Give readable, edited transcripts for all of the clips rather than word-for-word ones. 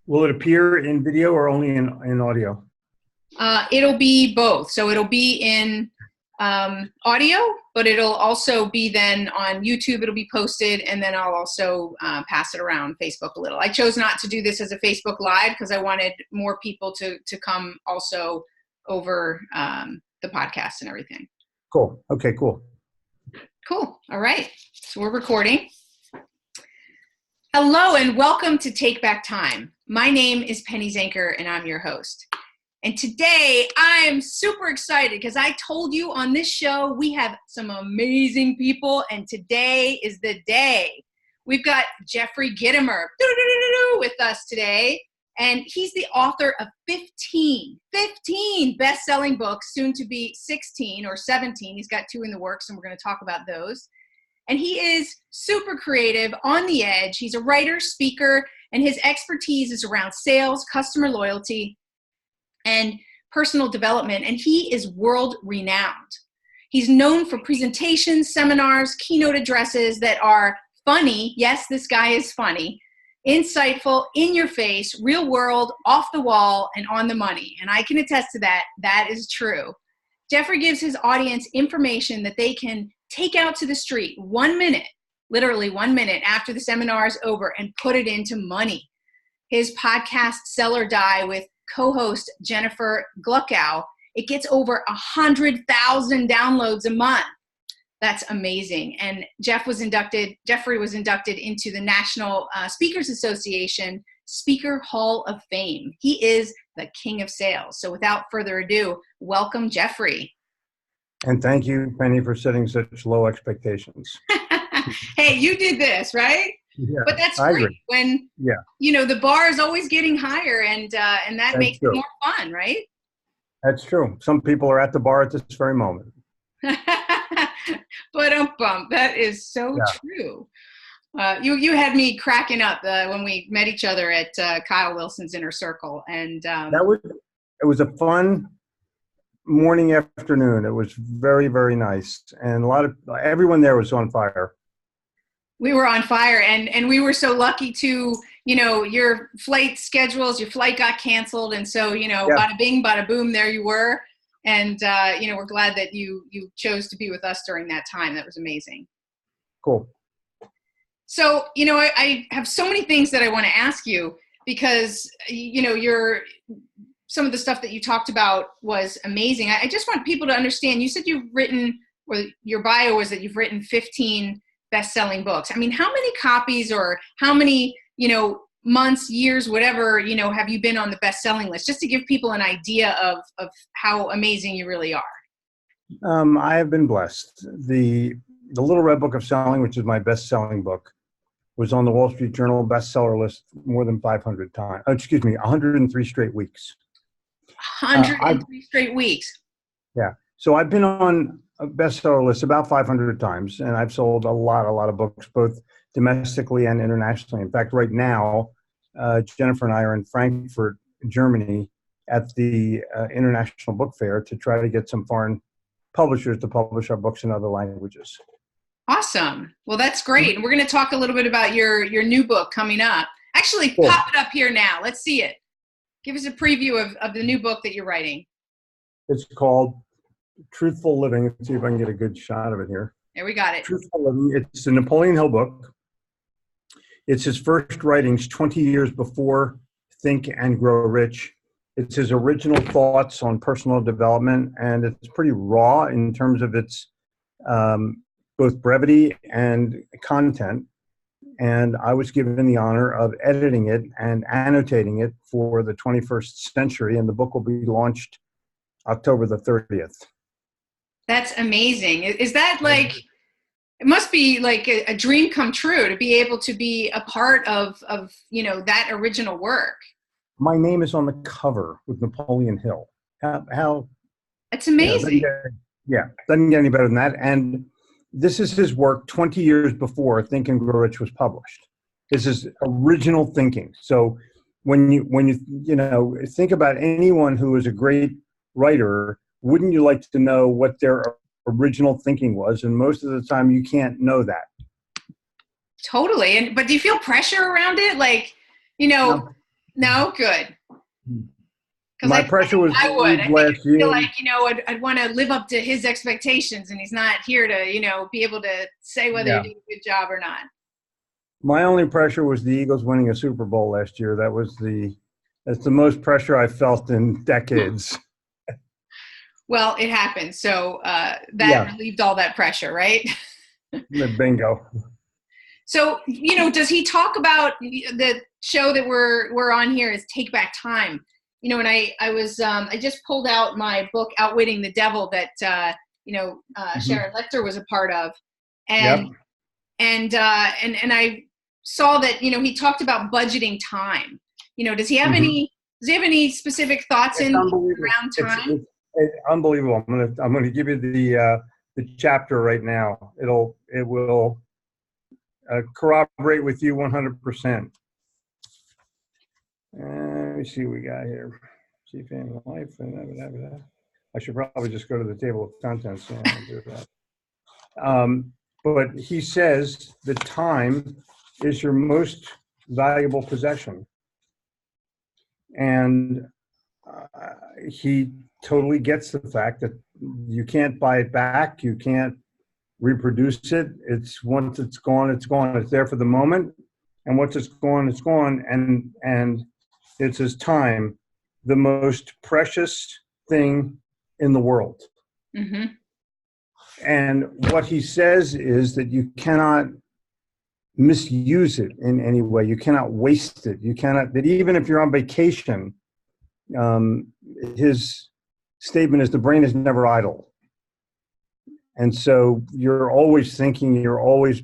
Will it appear in video or only in audio? It'll be both. So it'll be in audio, but it'll also be then on YouTube. It'll be posted, and then I'll also pass it around Facebook a little. I chose not to do this as a Facebook Live because I wanted more people to come also over the podcast and everything. Cool. Okay, cool. Cool. All right. So we're recording. Hello and welcome to Take Back Time. My name is Penny Zenker and I'm your host. And today I'm super excited because I told you on this show we have some amazing people, and today is the day. We've got Jeffrey Gitomer with us today, and he's the author of 15 best-selling books, soon to be 16 or 17. He's got 2 in the works, and we're going to talk about those. And he is super creative, on the edge. He's a writer, speaker, and his expertise is around sales, customer loyalty, and personal development, and he is world renowned. He's known for presentations, seminars, keynote addresses that are funny. Yes, this guy is funny, insightful, in your face, real world, off the wall, and on the money. And I can attest to that. That is true. Jeffrey gives his audience information that they can take out to the street 1 minute, literally 1 minute after the seminar is over, and put it into money. His podcast, Sell or Die, with co-host Jennifer Gluckow, it gets over 100,000 downloads a month. That's amazing. And Jeffrey was inducted into the National Speakers Association Speaker Hall of Fame. He is the king of sales. So without further ado, welcome, Jeffrey. And thank you, Penny, for setting such low expectations. Hey, you did this, right? Yeah, but that's great when, the bar is always getting higher, and that that's makes true. It more fun, right? That's true. Some people are at the bar at this very moment. But that is so true. You had me cracking up when we met each other at Kyle Wilson's Inner Circle, and it was a fun morning, afternoon. It was very, very nice, and everyone there was on fire. We were on fire, and we were so lucky to, your flight got canceled. And so, bada bing, bada boom, there you were. And, we're glad that you chose to be with us during that time. That was amazing. Cool. So, I have so many things that I want to ask you because, some of the stuff that you talked about was amazing. I just want people to understand, you said your bio was that you've written 15 best-selling books. I mean, how many copies or how many, months, years, whatever, have you been on the best-selling list, just to give people an idea of how amazing you really are? I have been blessed. The Little Red Book of Selling, which is my best-selling book, was on the Wall Street Journal bestseller list more than 500 times. 103 straight weeks. 103 straight weeks. Yeah. So I've been on a bestseller list about 500 times, and I've sold a lot of books, both domestically and internationally. In fact, right now, Jennifer and I are in Frankfurt, Germany, at the International Book Fair to try to get some foreign publishers to publish our books in other languages. Awesome. Well, that's great. And we're going to talk a little bit about your new book coming up. Actually, cool. Pop it up here now. Let's see it. Give us a preview of the new book that you're writing. It's called Truthful Living. Let's see if I can get a good shot of it here. There, we got it. Truthful Living. It's a Napoleon Hill book. It's his first writings 20 years before Think and Grow Rich. It's his original thoughts on personal development, and it's pretty raw in terms of its both brevity and content. And I was given the honor of editing it and annotating it for the 21st century, and the book will be launched October the 30th. That's amazing. Is that like, it must be like a dream come true to be able to be a part of that original work. My name is on the cover with Napoleon Hill. How That's amazing. Doesn't get any better than that. And this is his work 20 years before Think and Grow Rich was published. This is original thinking. So when you think about anyone who is a great writer, wouldn't you like to know what their original thinking was? And most of the time you can't know that. Totally. But do you feel pressure around it? Like, no. No, good. Because My pressure was I would. I think last I feel year. like, I'd want to live up to his expectations, and he's not here to, be able to say whether you Yeah. did a good job or not. My only pressure was the Eagles winning a Super Bowl last year. That's the most pressure I felt in decades. Well, it happened. So that Yeah. relieved all that pressure, right? Bingo. So, does he talk about the show that we're on here is Take Back Time? And I just pulled out my book, Outwitting the Devil, that, Sharon Lecter was a part of. And, Yep. and I saw that, he talked about budgeting time. Does he have any specific thoughts It's unbelievable. around time? It's unbelievable. I'm gonna give you the chapter right now. It will corroborate with you 100%. Let me see what we got here. See family life. I should probably just go to the table of contents and do that. But he says that time is your most valuable possession. And he totally gets the fact that you can't buy it back. You can't reproduce it. Once it's gone, it's gone. It's there for the moment. And once it's gone, it's gone. And it's his time, the most precious thing in the world. Mm-hmm. And what he says is that you cannot misuse it in any way. You cannot waste it. You cannot, that even if you're on vacation, his statement is the brain is never idle. And so you're always thinking, you're always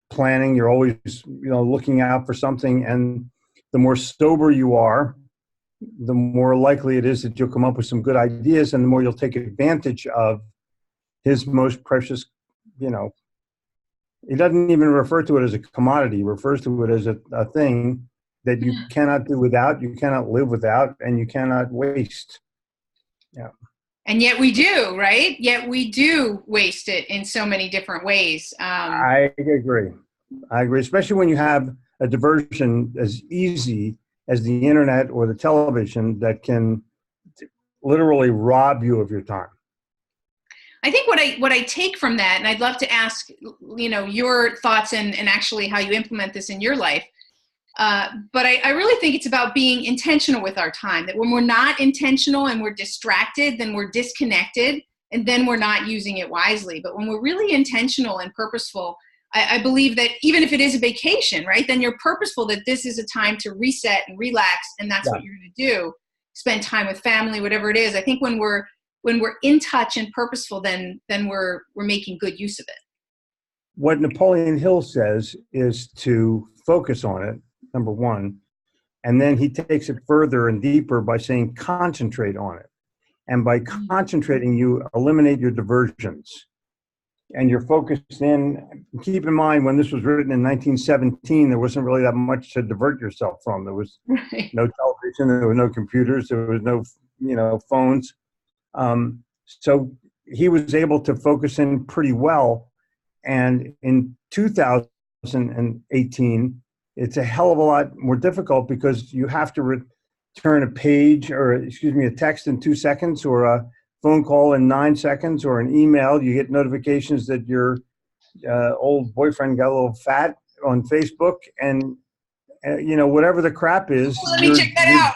planning, you're always, looking out for something. And the more sober you are, the more likely it is that you'll come up with some good ideas, and the more you'll take advantage of his most precious, he doesn't even refer to it as a commodity. He refers to it as a thing that you cannot do without, you cannot live without, and you cannot waste. Yeah. And yet we do, right? Yet we do waste it in so many different ways. I agree. Especially when you have a diversion as easy as the internet or the television that can literally rob you of your time. I think what I take from that, and I'd love to ask, your thoughts and actually how you implement this in your life. But I really think it's about being intentional with our time, that when we're not intentional and we're distracted, then we're disconnected, and then we're not using it wisely. But when we're really intentional and purposeful, I believe that even if it is a vacation, right, then you're purposeful that this is a time to reset and relax, and that's what you're going to do. Spend time with family, whatever it is. I think when we're in touch and purposeful, then we're making good use of it. What Napoleon Hill says is to focus on it, number one, and then he takes it further and deeper by saying concentrate on it. And by concentrating, you eliminate your diversions. And you're focused in. Keep in mind, when this was written in 1917, there wasn't really that much to divert yourself from. There was no television, there were no computers, there was no, phones. So he was able to focus in pretty well. And in 2018, it's a hell of a lot more difficult because you have to return a text in 2 seconds, or a phone call in 9 seconds, or an email. You get notifications that your old boyfriend got a little fat on Facebook, and whatever the crap is. Let me check that out.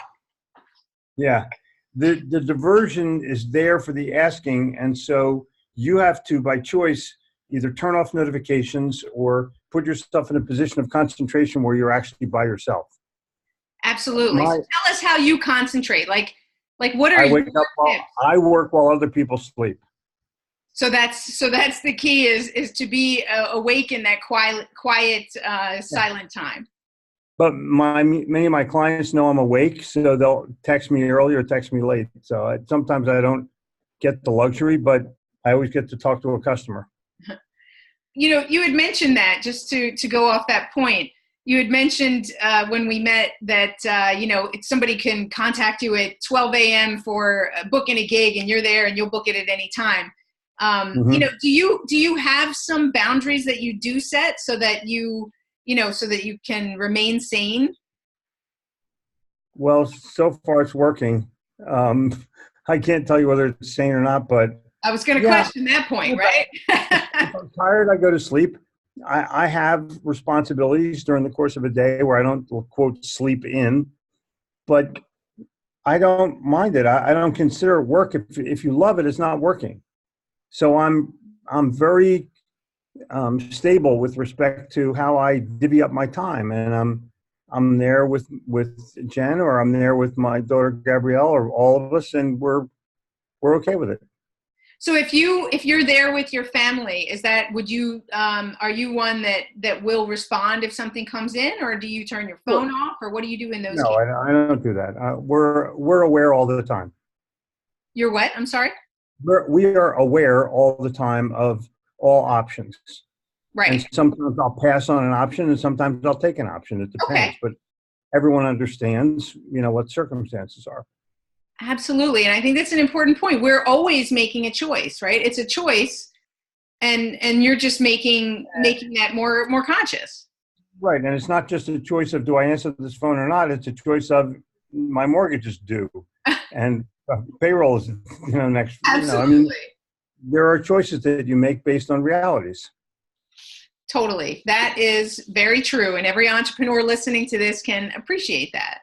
Yeah, the diversion is there for the asking, and so you have to, by choice, either turn off notifications or put yourself in a position of concentration where you're actually by yourself. Absolutely. So tell us how you concentrate. Like what are you? I work while other people sleep. So that's the key is to be awake in that quiet silent time. But many of my clients know I'm awake, so they'll text me early or text me late. So sometimes I don't get the luxury, but I always get to talk to a customer. You had mentioned that, just to go off that point. You had mentioned when we met that, if somebody can contact you at 12 a.m. for booking a gig, and you're there and you'll book it at any time. Do you have some boundaries that you do set so that you can remain sane? Well, so far it's working. Um, I can't tell you whether it's sane or not, but I was going to yeah, question that point, if right? I'm tired, I go to sleep. I have responsibilities during the course of a day where I don't, quote, sleep in, but I don't mind it. I don't consider it work. If you love it, it's not working. So I'm very stable with respect to how I divvy up my time, and I'm there with Jen, or I'm there with my daughter Gabrielle, or all of us, and we're okay with it. So if you're there with your family, is that would you are you one that will respond if something comes in, or do you turn your phone Sure. off, or what do you do in those No, cases? I don't do that. We're aware all the time. You're what? I'm sorry. We are aware all the time of all options, and Right. sometimes I'll pass on an option, and sometimes I'll take an option. It Okay. depends, but everyone understands, what circumstances are. Absolutely. And I think that's an important point. We're always making a choice, right? It's a choice, and you're just making that more conscious. Right, and it's not just a choice of do I answer this phone or not. It's a choice of my mortgage is due, and payroll is next. I mean, Absolutely. there are choices that you make based on realities. Totally. That is very true. And every entrepreneur listening to this can appreciate that.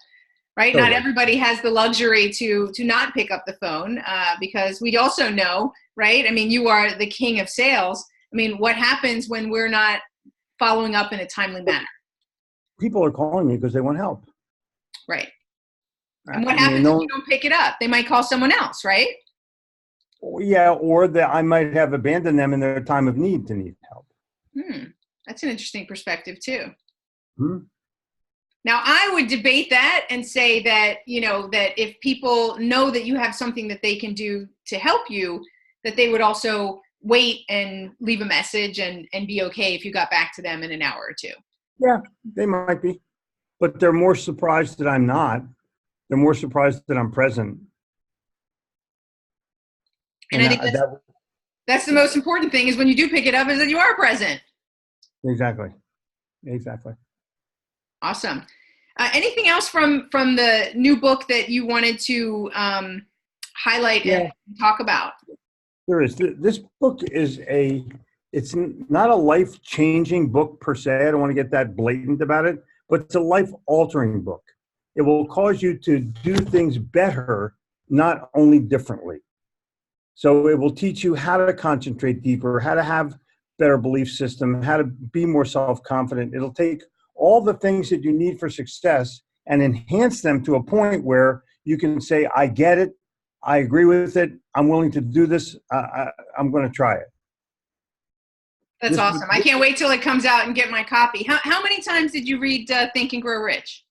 Right? Not Totally. everybody has the luxury to not pick up the phone because we also know, right? I mean, you are the king of sales. I mean, what happens when we're not following up in a timely manner? People are calling me because they want help. Right. And I what mean, happens if no, you don't pick it up? They might call someone else, right? yeah, or that I might have abandoned them in their time of need to need help. Hmm. That's an interesting perspective too. Hmm? Now, I would debate that and say that, that if people know that you have something that they can do to help you, that they would also wait and leave a message and be okay if you got back to them in an hour or two. Yeah, they might be, but they're more surprised that I'm not. They're more surprised that I'm present, And and I think that's the most important thing is when you do pick it up is that you are present. exactly, exactly. Awesome. Anything else from the new book that you wanted to highlight and Yeah, talk about? there is. This book is it's not a life-changing book per se. I don't want to get that blatant about it, but it's a life-altering book. It will cause you to do things better, not only differently. So it will teach you how to concentrate deeper, how to have better belief system, how to be more self-confident. It'll take all the things that you need for success and enhance them to a point where you can say, I get it. I agree with it. I'm willing to do this. I'm going to try it. That's This, awesome. I can't wait till it comes out and get my copy. How many times did you read Think and Grow Rich?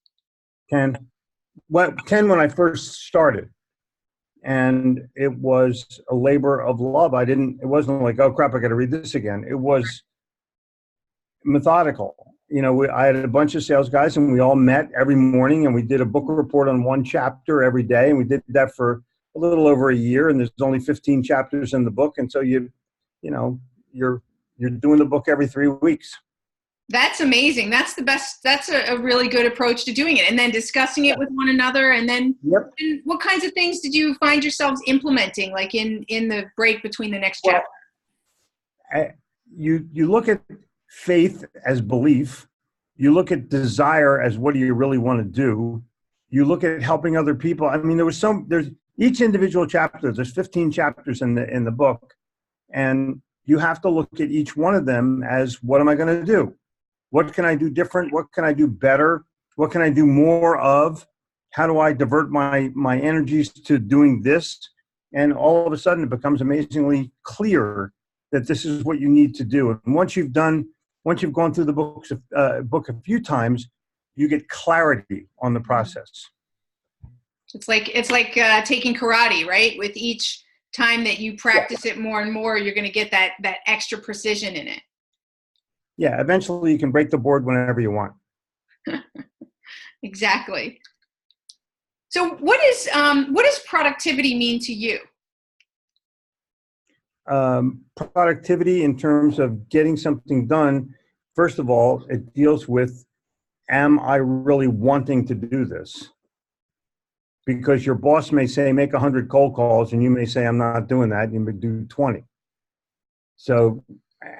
10, 10 when I first started. And it was a labor of love. It wasn't like, oh crap, I got to read this again. It was methodical. I had a bunch of sales guys, and we all met every morning, and we did a book report on one chapter every day, and we did that for a little over a year. And there's only 15 chapters in the book, and so you're doing the book every 3 weeks. That's amazing. That's the best. That's a really good approach to doing it. And then discussing it with one another. And then Yep. and what kinds of things did you find yourselves implementing, like in the break between the next Well, chapter? you look at faith as belief. You look at desire as what do you really want to do. You look at helping other people. I mean, there's each individual chapter. There's 15 chapters in the book, and you have to look at each one of them as what am I going to do? What can I do different? What can I do better? What can I do more of? How do I divert my energies to doing this? And all of a sudden, it becomes amazingly clear that this is what you need to do. And once you've gone through the book a few times, you get clarity on the process. It's like taking karate, right? With each time that you practice it more and more, you're going to get that extra precision in it. Yeah, eventually you can break the board whenever you want. Exactly. So what does productivity mean to you? Productivity in terms of getting something done, first of all, it deals with, am I really wanting to do this? because your boss may say, make 100 cold calls, and you may say, I'm not doing that. You may do 20. So,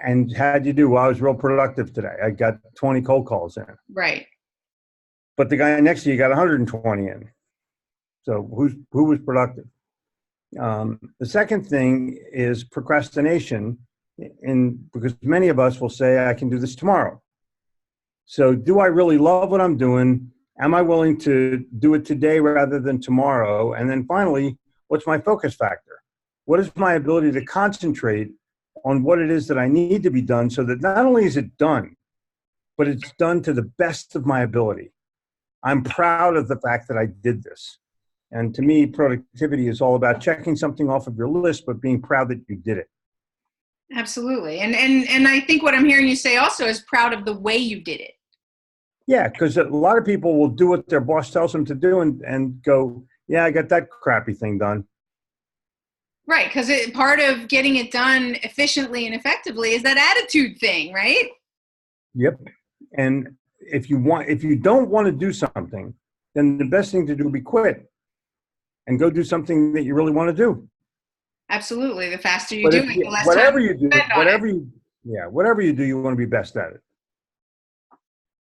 and how'd you do? Well, I was real productive today. I got 20 cold calls in. Right. But the guy next to you got 120 in. So who was productive? The second thing is procrastination, because many of us will say, I can do this tomorrow. So do I really love what I'm doing? Am I willing to do it today rather than tomorrow? And then finally, what's my focus factor? What is my ability to concentrate on what it is that I need to be done, so that not only is it done, but it's done to the best of my ability? I'm proud of the fact that I did this. And to me, productivity is all about checking something off of your list, but being proud that you did it. Absolutely. And I think what I'm hearing you say also is proud of the way you did it. Yeah, because a lot of people will do what their boss tells them to do and go, yeah, I got that crappy thing done. Right, because part of getting it done efficiently and effectively is that attitude thing, right? Yep. And if you don't want to do something, then the best thing to do would be quit and go do something that you really want to do. Absolutely. The faster you do it, the less whatever time you do, spend on it. whatever you do, you want to be best at it.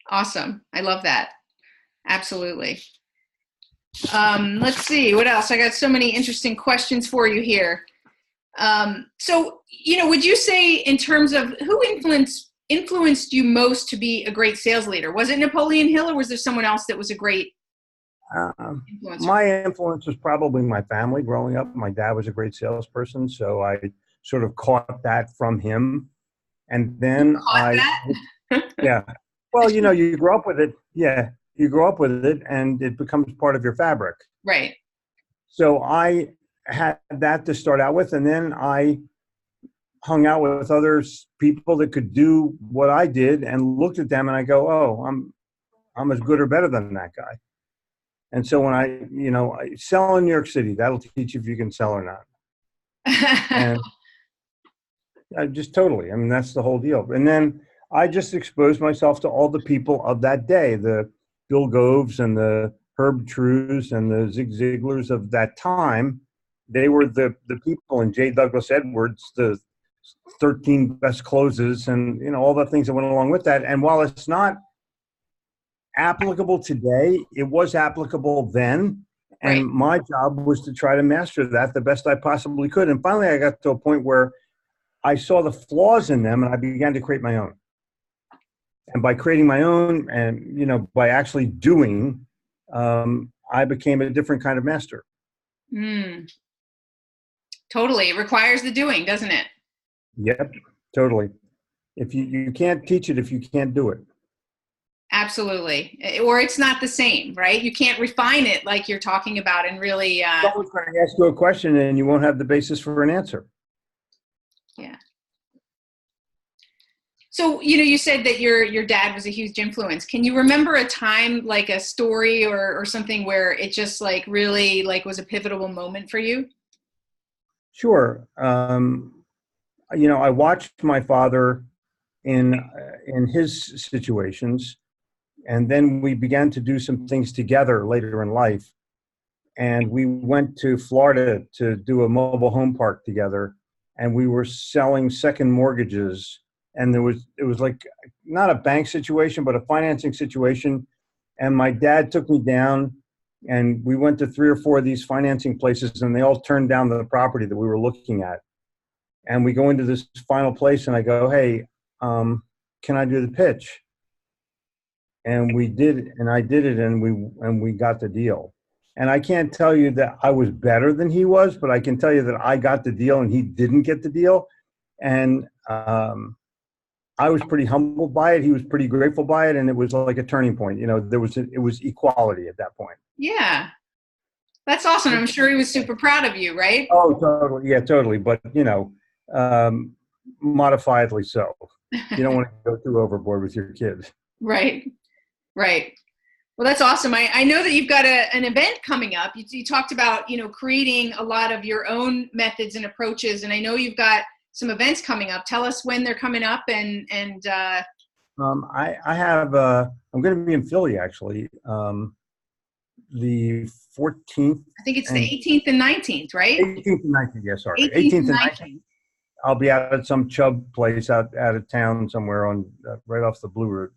Awesome. I love that. Absolutely. Let's see, what else? I got so many interesting questions for you here. So, would you say, in terms of who influenced you most to be a great sales leader? Was it Napoleon Hill, or was there someone else that was a great influencer? My influence was probably my family growing up. My dad was a great salesperson, so I sort of caught that from him. And then yeah. Well, you grow up with it. Yeah. You grow up with it and it becomes part of your fabric. Right. So I had that to start out with. And then I hung out with other people that could do what I did and looked at them and I go, oh, I'm as good or better than that guy. And so when I sell in New York City, that'll teach you if you can sell or not. And just totally. I mean, that's the whole deal. And then I just exposed myself to all the people of that day, the Bill Goves and the Herb Trues and the Zig Ziglars of that time. They were the people, and J. Douglas Edwards, the 13 best closes, and all the things that went along with that. And while it's not applicable today, it was applicable then. And right. My job was to try to master that the best I possibly could. And finally, I got to a point where I saw the flaws in them and I began to create my own. And by creating my own and, by actually doing, I became a different kind of master. Totally. It requires the doing, doesn't it? Yep, totally. If you can't teach it if you can't do it. Absolutely. Or it's not the same, right? You can't refine it like you're talking about and really... Someone's going to ask you a question and you won't have the basis for an answer. Yeah. So, you said that your dad was a huge influence. Can you remember a time, like a story or something where it just really was a pivotal moment for you? Sure. I watched my father in his situations, and then we began to do some things together later in life. And we went to Florida to do a mobile home park together, and we were selling second mortgages. And it was like not a bank situation, but a financing situation. And my dad took me down and we went to 3 or 4 of these financing places and they all turned down the property that we were looking at. And we go into this final place and I go, hey, can I do the pitch? And we did, and I did it, and we got the deal. And I can't tell you that I was better than he was, but I can tell you that I got the deal and he didn't get the deal. And I was pretty humbled by it. He was pretty grateful by it. And it was like a turning point. It was equality at that point. Yeah. That's awesome. I'm sure he was super proud of you, right? Oh, totally. Yeah, totally. But, modifiedly so. You don't want to go too overboard with your kids. Right. Right. Well, that's awesome. I know that you've got an event coming up. You talked about, creating a lot of your own methods and approaches. And I know you've got some events coming up. Tell us when they're coming up and I have, I'm going to be in Philly actually. the 14th I think it's the and 18th and 19th, right? 18th and 19th. Yeah, sorry. 18th 18th and and 19th. 19th. I'll be out at some Chubb place out of town somewhere on right off the Blue Route.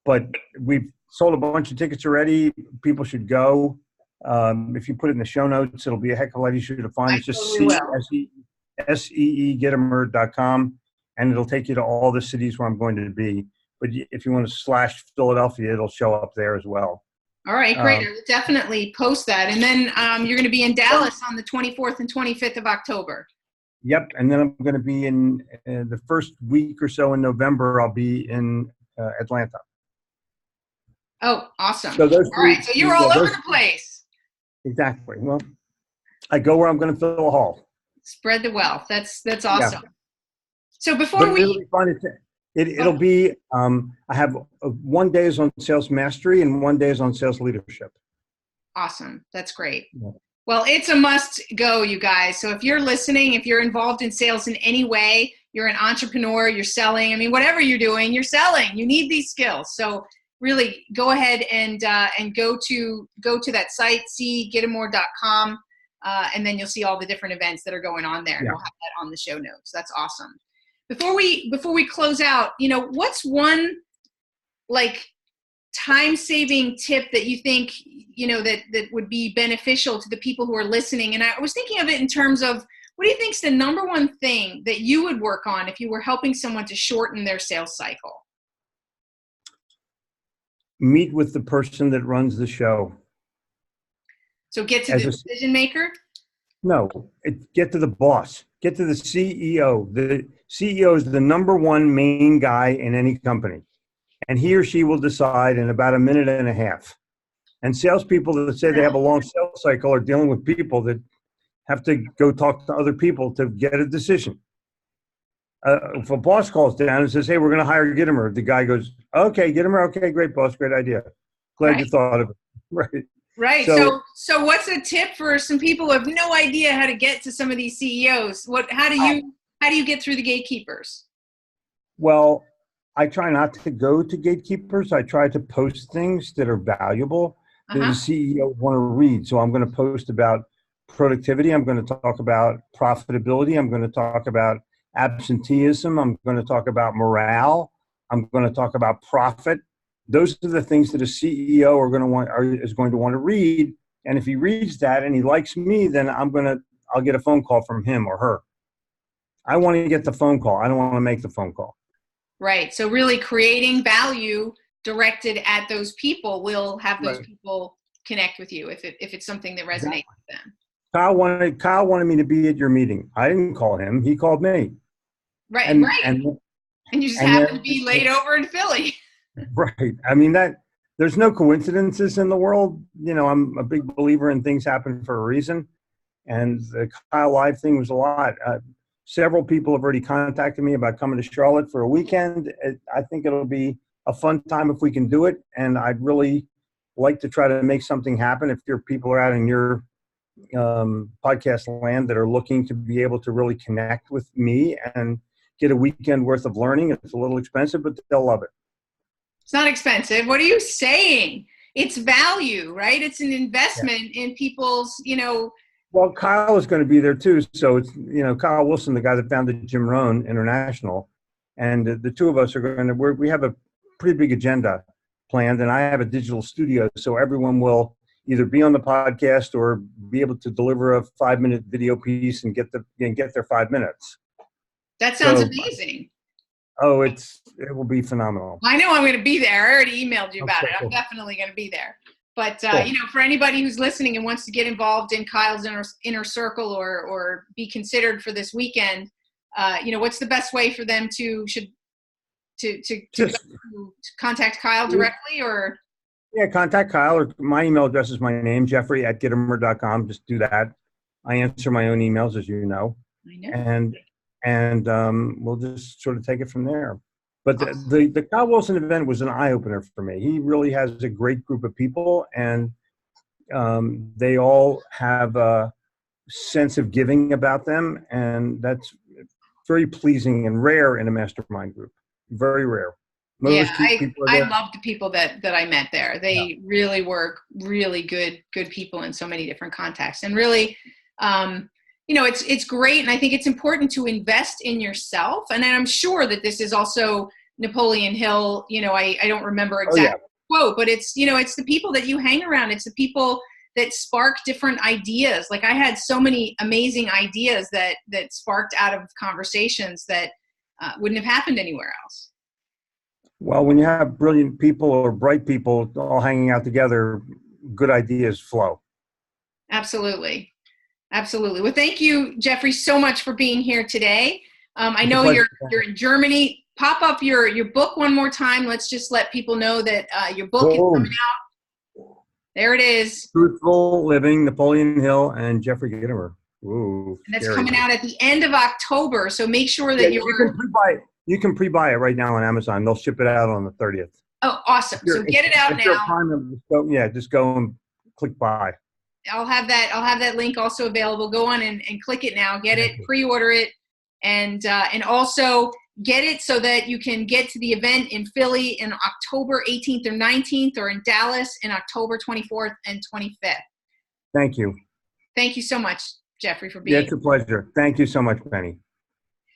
But we've sold a bunch of tickets already. People should go. If you put it in the show notes, it'll be a heck of a lot easier to find. I It's just totally will. Gitomer.com, and it'll take you to all the cities where I'm going to be. But if you want to slash Philadelphia, it'll show up there as well. All right, great. I will definitely post that. And then you're going to be in Dallas on the 24th and 25th of October. Yep, and then I'm going to be in the first week or so in November. I'll be in Atlanta. Oh, awesome. So those all right, so you're all over the place. Exactly. Well, I go where I'm going to fill a hall. Spread the wealth. That's awesome. Yeah. So before it'll be fun. It'll be, I have 1 day is on sales mastery and 1 day is on sales leadership. Awesome. That's great. Yeah. Well, it's a must go, you guys. So if you're listening, if you're involved in sales in any way, you're an entrepreneur, you're selling, I mean, whatever you're doing, you're selling. You need these skills. So really go ahead and go to that site, cgitomer.com, and then you'll see all the different events that are going on there. And we'll have that on the show notes. That's awesome. Before we close out, what's one time-saving tip that you think, that would be beneficial to the people who are listening? And I was thinking of it in terms of, what do you think is the number one thing that you would work on if you were helping someone to shorten their sales cycle? Meet with the person that runs the show. So get to the decision maker? No, get to the boss. Get to the CEO. The CEO is the number one main guy in any company. And he or she will decide in about a minute and a half. And salespeople that say they have a long sales cycle are dealing with people that have to go talk to other people to get a decision. If a boss calls down and says, hey, we're going to hire Gitomer, the guy goes, okay, Gitomer, okay, great, boss, great idea. Glad you thought of it. Right. Right. So what's a tip for some people who have no idea how to get to some of these CEOs? How do you get through the gatekeepers? Well, I try not to go to gatekeepers. I try to post things that are valuable that the CEO want to read. So I'm going to post about productivity. I'm going to talk about profitability. I'm going to talk about absenteeism. I'm going to talk about morale. I'm going to talk about profit. Those are the things that a CEO is going to want to read. And if he reads that and he likes me, then I'll get a phone call from him or her. I want to get the phone call. I don't want to make the phone call. Right. So really creating value directed at those people will have those people connect with you if it's something that resonates with them. Kyle wanted me to be at your meeting. I didn't call him. He called me. Right. And you just happen to be laid over in Philly. Right. I mean, there's no coincidences in the world. I'm a big believer in things happen for a reason. And the Kyle Live thing was a lot. Several people have already contacted me about coming to Charlotte for a weekend. I think it'll be a fun time if we can do it. And I'd really like to try to make something happen. If your people are out in your podcast land that are looking to be able to really connect with me and get a weekend worth of learning, it's a little expensive, but they'll love it. It's not expensive. What are you saying? It's value, right? It's an investment in people's, Well, Kyle is going to be there too. So it's, Kyle Wilson, the guy that founded Jim Rohn International. And the two of us are going to, we have a pretty big agenda planned, and I have a digital studio. So everyone will either be on the podcast or be able to deliver a 5-minute video piece and get their 5 minutes. That sounds amazing. Oh, it will be phenomenal. I know I'm going to be there. I already emailed you about it. I'm definitely going to be there. But, for anybody who's listening and wants to get involved in Kyle's inner circle or be considered for this weekend, what's the best way for them to contact Kyle directly or? Yeah, contact Kyle, or my email address is my name, Jeffrey@Gitomer.com. Just do that. I answer my own emails, as you know. I know. And we'll just sort of take it from there. But the Kyle Wilson event was an eye-opener for me. He really has a great group of people, and they all have a sense of giving about them, and that's very pleasing and rare in a mastermind group. Very rare. Yeah, Most people are I there. love the people that I met there. They really were really good people in so many different contexts. And really, it's great. And I think it's important to invest in yourself. And I'm sure that this is also Napoleon Hill. I don't remember Oh yeah. exact quote, but it's the people that you hang around. It's the people that spark different ideas. Like I had so many amazing ideas that sparked out of conversations that wouldn't have happened anywhere else. Well, when you have brilliant people or bright people all hanging out together, good ideas flow. Absolutely. Absolutely. Well, thank you, Jeffrey, so much for being here today. I It's a know pleasure. you're in Germany. Pop up your book one more time. Let's just let people know that your book is coming Boom. out. There it is. Truthful Living, Napoleon Hill, and Jeffrey Gitomer. Ooh, And that's scary. coming out at the end of October. So make sure that You can pre-buy it. You can pre-buy it right now on Amazon. They'll ship it out on the 30th. Oh, awesome. So get it out now. Just go and click buy. I'll have that link also available. Go on and click it now. Get it, pre-order it, and also get it so that you can get to the event in Philly in October 18th or 19th, or in Dallas in October 24th and 25th. Thank you. Thank you so much, Jeffrey, for being here. It's a pleasure. Thank you so much, Penny.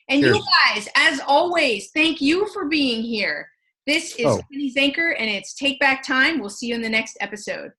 And Cheers. you guys, as always, thank you for being here. This is Penny Zenker, and it's Take Back Time. We'll see you in the next episode.